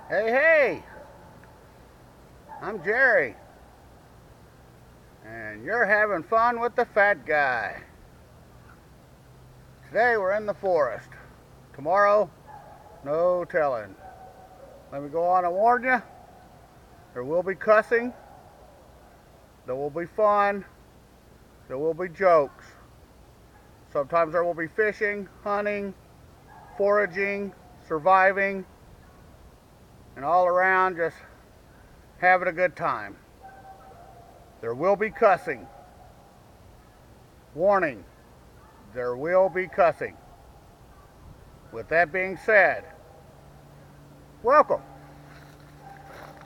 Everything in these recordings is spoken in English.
Hey, hey, I'm Jerry, and you're having fun with the fat guy. Today we're in the forest. Tomorrow, no telling. Let me go on and warn you, there will be cussing, there will be fun, there will be jokes. Sometimes there will be fishing, hunting, foraging, surviving, and all around just having a good time. There will be cussing. Warning, there will be cussing. With that being said, welcome.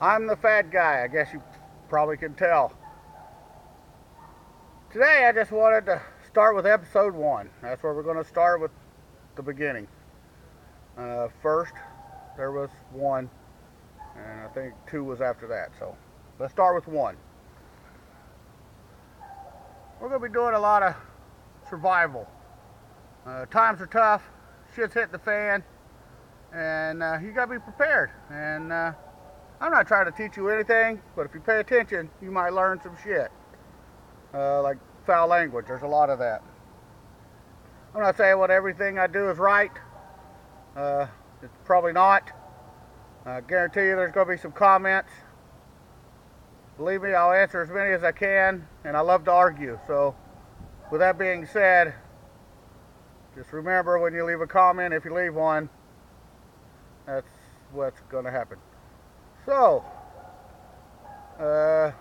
I'm the fat guy, I guess you probably can tell. Today I just wanted to start with episode 1. That's where we're going to start with the beginning. First, there was 1, and I think 2 was after that. So let's start with 1. We're going to be doing a lot of survival. Times are tough, shit's hitting the fan, and you got to be prepared. And I'm not trying to teach you anything, but if you pay attention, you might learn some shit. Like foul language, there's a lot of that. I'm not saying what everything I do is right. It's probably not. I guarantee you there's going to be some comments. Believe me, I'll answer as many as I can, and I love to argue. So, with that being said, just remember when you leave a comment, if you leave one, that's what's going to happen. So, I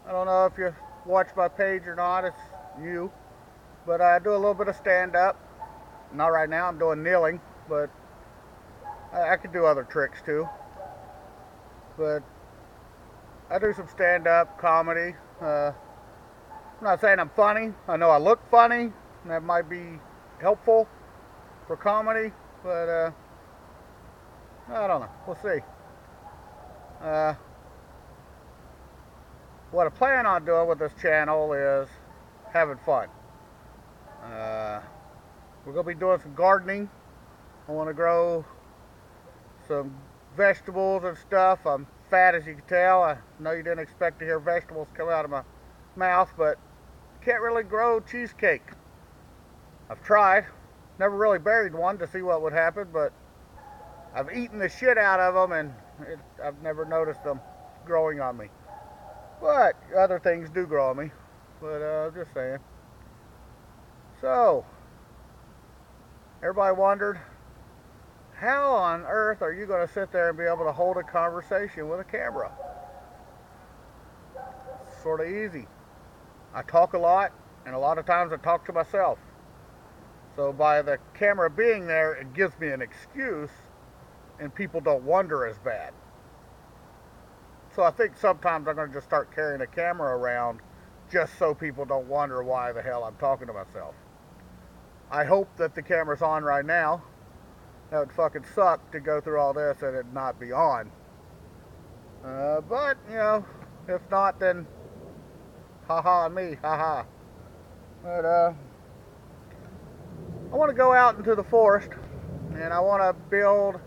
don't know if you watch my page or not, it's you, but I do a little bit of stand-up. Not right now, I'm doing kneeling, but I could do other tricks too. But I do some stand-up comedy. I'm not saying I'm funny. I know I look funny, and that might be helpful for comedy, but I don't know. We'll see. What I plan on doing with this channel is having fun. We're going to be doing some gardening. I want to grow some vegetables and stuff. I'm fat, as you can tell. I know you didn't expect to hear vegetables come out of my mouth, but can't really grow cheesecake. I've tried. Never really buried one to see what would happen, but I've eaten the shit out of them, and I've never noticed them growing on me. But other things do grow on me. But just saying. So, everybody wondered, how on earth are you going to sit there and be able to hold a conversation with a camera? It's sort of easy. I talk a lot, and a lot of times I talk to myself. So by the camera being there, it gives me an excuse, and people don't wonder as bad. So I think sometimes I'm going to just start carrying a camera around just so people don't wonder why the hell I'm talking to myself. I hope that the camera's on right now. That would fucking suck to go through all this and it not be on. But, you know, if not, then haha on me, haha. But, I want to go out into the forest and I want to build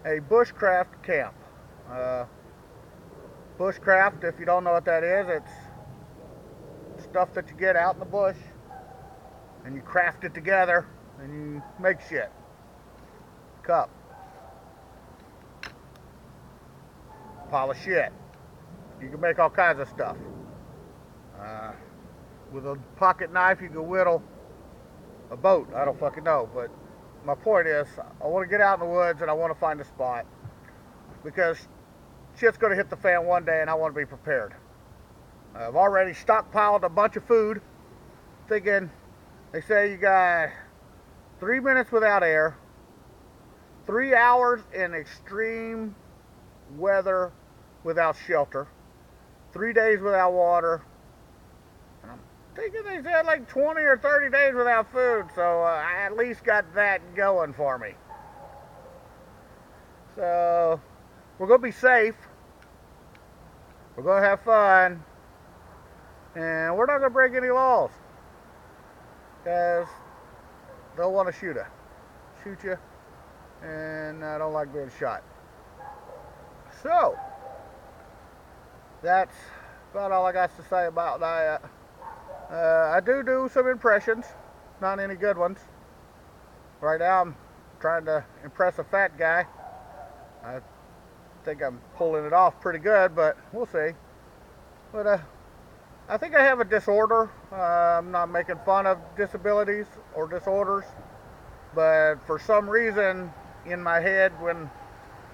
a bushcraft camp. Bushcraft, if you don't know what that is, it's stuff that you get out in the bush and you craft it together and you make shit. Cup, pile of shit. You can make all kinds of stuff. With a pocket knife, you can whittle a boat. I don't fucking know, but my point is, I want to get out in the woods and I want to find a spot because shit's going to hit the fan one day and I want to be prepared. I've already stockpiled a bunch of food, thinking they say you got 3 minutes without air, 3 hours in extreme weather without shelter, 3 days without water, and I'm thinking they said like 20 or 30 days without food, so I at least got that going for me. So we're going to be safe, we're going to have fun, and we're not going to break any laws, because they'll want to shoot you, and I don't like being shot. So, that's about all I got to say about that. I do some impressions, not any good ones. Right now I'm trying to impress a fat guy. I think I'm pulling it off pretty good, but we'll see. But I think I have a disorder. I'm not making fun of disabilities or disorders, but for some reason in my head, when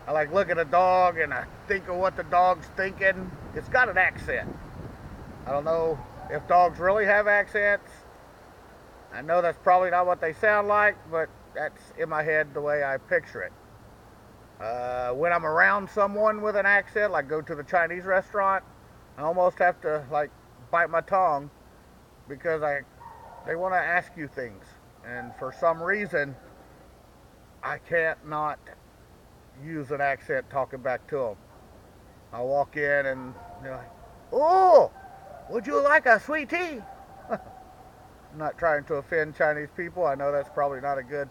I like look at a dog and I think of what the dog's thinking, it's got an accent. I don't know if dogs really have accents. I know that's probably not what they sound like, but that's in my head the way I picture it. When I'm around someone with an accent, like go to the Chinese restaurant, I almost have to like bite my tongue because they want to ask you things, and for some reason I can't not use an accent talking back to them. I walk in and they're like, "Oh, would you like a sweet tea?" I'm not trying to offend Chinese people. I know that's probably not a good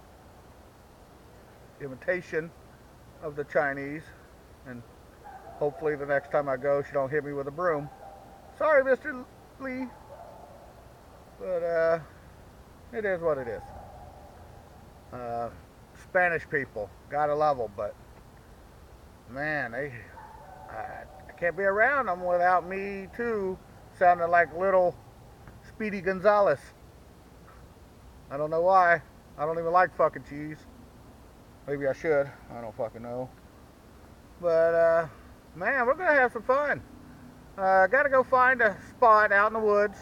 imitation of the Chinese, and hopefully the next time I go she don't hit me with a broom. Sorry, Mr. Lee, but it is what it is. Spanish people, gotta love them, but man, I can't be around them without me too sounding like little Speedy Gonzalez. I don't know why. I don't even like fucking cheese. Maybe I should. I don't fucking know. But man, we're gonna have some fun. Gotta go find a spot out in the woods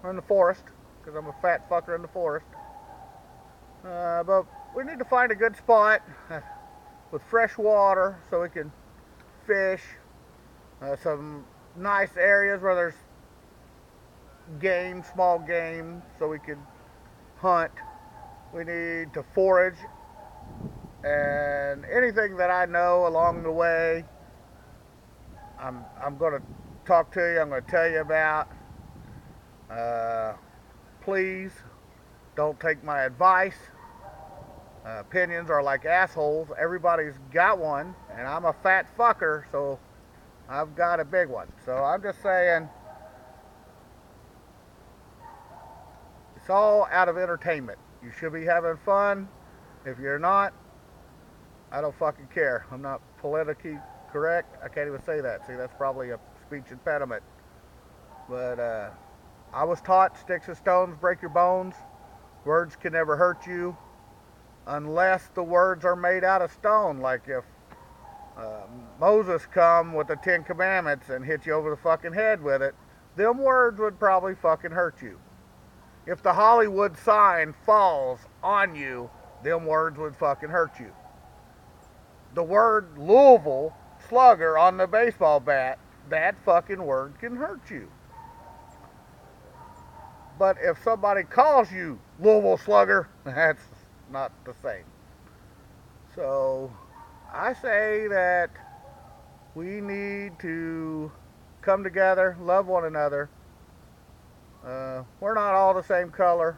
or in the forest, because I'm a fat fucker in the forest. But we need to find a good spot with fresh water so we can fish. Some nice areas where there's game, small game, so we can hunt. We need to forage, and anything that I know along the way, I'm going to talk to you. I'm going to tell you about. Please don't take my advice. Opinions are like assholes. Everybody's got one, and I'm a fat fucker, so I've got a big one. So I'm just saying, it's all out of entertainment. You should be having fun. If you're not, I don't fucking care. I'm not politically correct. I can't even say that. See, that's probably a speech impediment. But I was taught sticks and stones break your bones. Words can never hurt you unless the words are made out of stone. Like if Moses come with the 10 Commandments and hit you over the fucking head with it, them words would probably fucking hurt you. If the Hollywood sign falls on you, them words would fucking hurt you. The word Louisville Slugger on the baseball bat, that fucking word can hurt you. But if somebody calls you Louisville Slugger, that's not the same. So I say that we need to come together, love one another. We're not all the same color.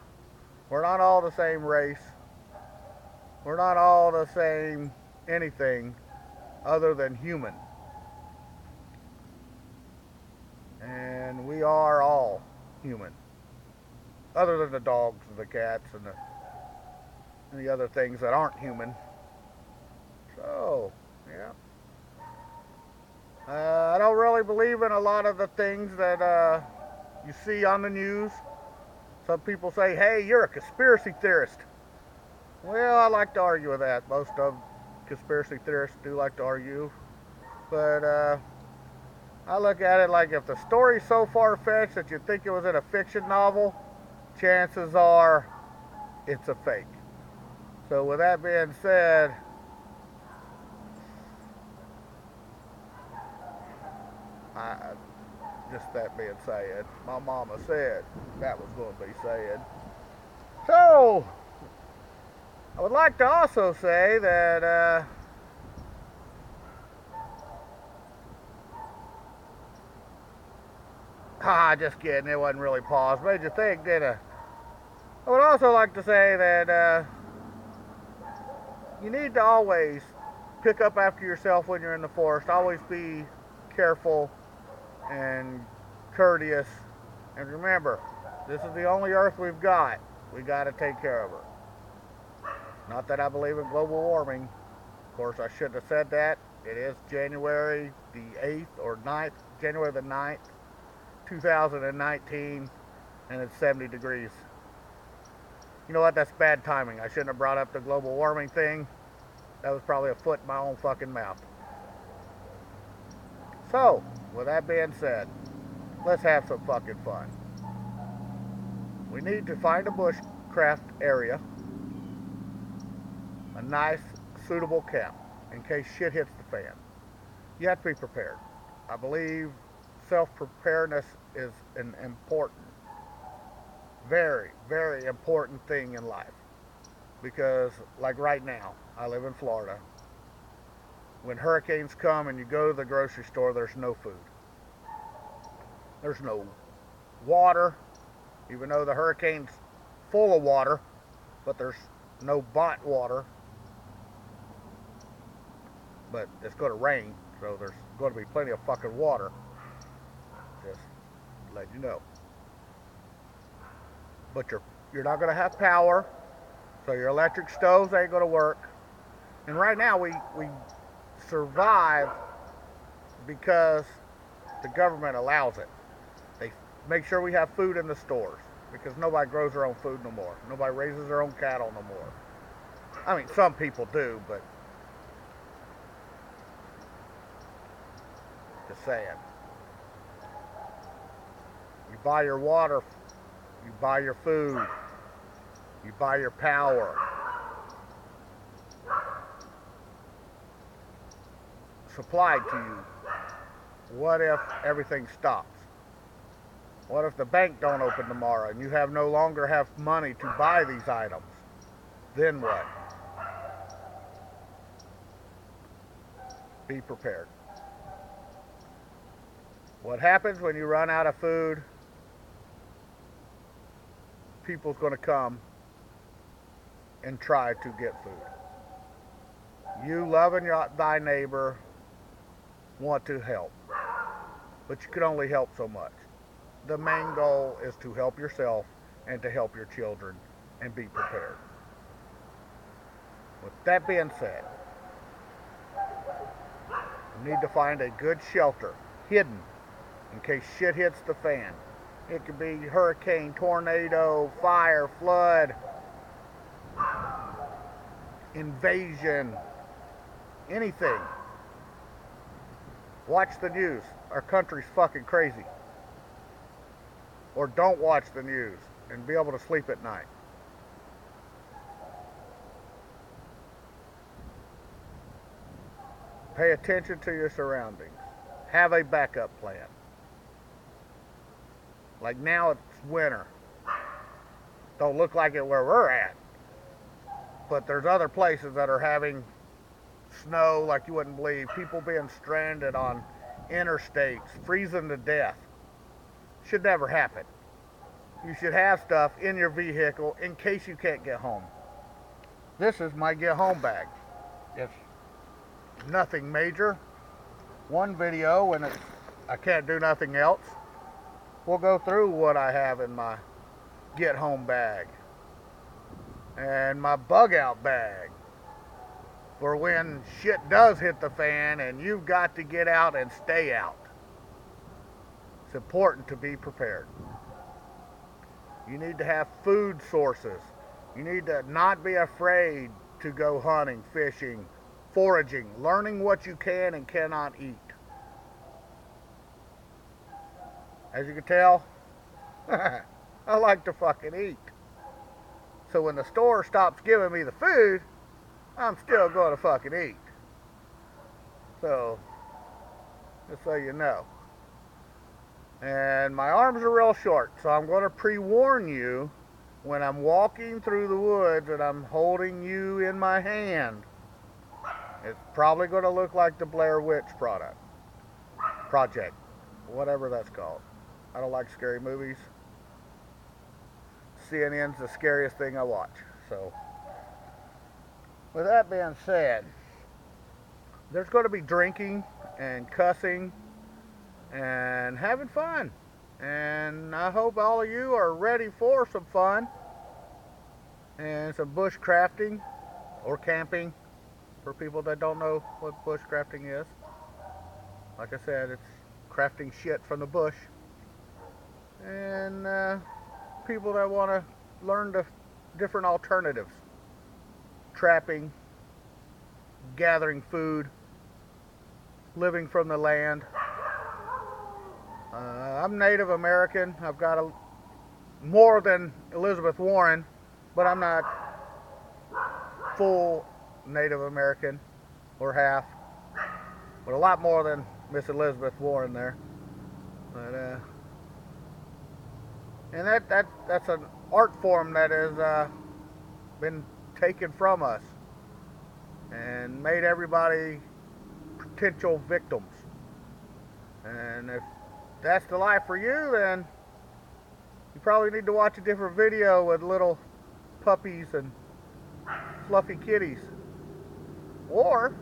We're not all the same race. We're not all the same anything other than human. And we are all human. Other than the dogs and the cats and the other things that aren't human. So, yeah. I don't really believe in a lot of the things that you see on the news. Some people say, hey, you're a conspiracy theorist. Well, I like to argue with that. Most of conspiracy theorists do like to argue. But I look at it like if the story's so far-fetched that you think it was in a fiction novel, chances are it's a fake. So with that being said, just that being said, my mama said that was going to be said. So, I would like to also say that just kidding, it wasn't really paused. Made you think, did I? I would also like to say that you need to always pick up after yourself when you're in the forest. Always be careful and courteous. And remember, this is the only Earth we've got. We got to take care of her. Not that I believe in global warming. Of course, I shouldn't have said that. It is January the 8th or 9th, January the 9th, 2019, and it's 70 degrees. You know what? That's bad timing. I shouldn't have brought up the global warming thing. That was probably a foot in my own fucking mouth. So, with that being said, let's have some fucking fun. We need to find a bushcraft area, a nice, suitable camp, in case shit hits the fan. You have to be prepared. I believe self-preparedness is an important, very, very important thing in life. Because, like right now, I live in Florida. When hurricanes come and you go to the grocery store, there's no food. There's no water, even though the hurricane's full of water, but there's no bought water. But it's going to rain, so there's going to be plenty of fucking water. Just to let you know. But you're not going to have power, so your electric stoves ain't going to work. And right now we survive because the government allows it. They make sure we have food in the stores because nobody grows their own food no more. Nobody raises their own cattle no more. I mean, some people do, but just saying. You buy your water, you buy your food, you buy your power. Supplied to you. What if everything stops? What if the bank don't open tomorrow and you no longer have money to buy these items? Then what? Be prepared. What happens when you run out of food? People's going to come and try to get food. You loving thy neighbor want to help, but you can only help so much. The main goal is to help yourself and to help your children and be prepared. With that being said, you need to find a good shelter, hidden, in case shit hits the fan. It could be hurricane, tornado, fire, flood, invasion, anything. Watch the news. Our country's fucking crazy. Or don't watch the news and be able to sleep at night. Pay attention to your surroundings. Have a backup plan. Like now it's winter. Don't look like it where we're at. But there's other places that are having snow like you wouldn't believe. People being stranded on interstates, freezing to death. Should never happen. You should have stuff in your vehicle in case you can't get home. This is my get home bag. It's nothing major. One video when I can't do nothing else. We'll go through what I have in my get home bag. And my bug out bag. For when shit does hit the fan and you've got to get out and stay out. It's important to be prepared. You need to have food sources. You need to not be afraid to go hunting, fishing, foraging, learning what you can and cannot eat. As you can tell, I like to fucking eat. So when the store stops giving me the food, I'm still going to fucking eat. So, just so you know. And my arms are real short, so I'm going to pre-warn you when I'm walking through the woods and I'm holding you in my hand. It's probably going to look like the Blair Witch Project, whatever that's called. I don't like scary movies. CNN's the scariest thing I watch. So, with that being said, there's going to be drinking and cussing and having fun. And I hope all of you are ready for some fun and some bushcrafting or camping for people that don't know what bushcrafting is. Like I said, it's crafting shit from the bush. And people that want to learn the different alternatives. Trapping, gathering food, living from the land. I'm Native American. I've got more than Elizabeth Warren, but I'm not full Native American or half, but a lot more than Miss Elizabeth Warren there. But and that's an art form that has been taken from us and made everybody potential victims. And if that's the life for you, then you probably need to watch a different video with little puppies and fluffy kitties. Or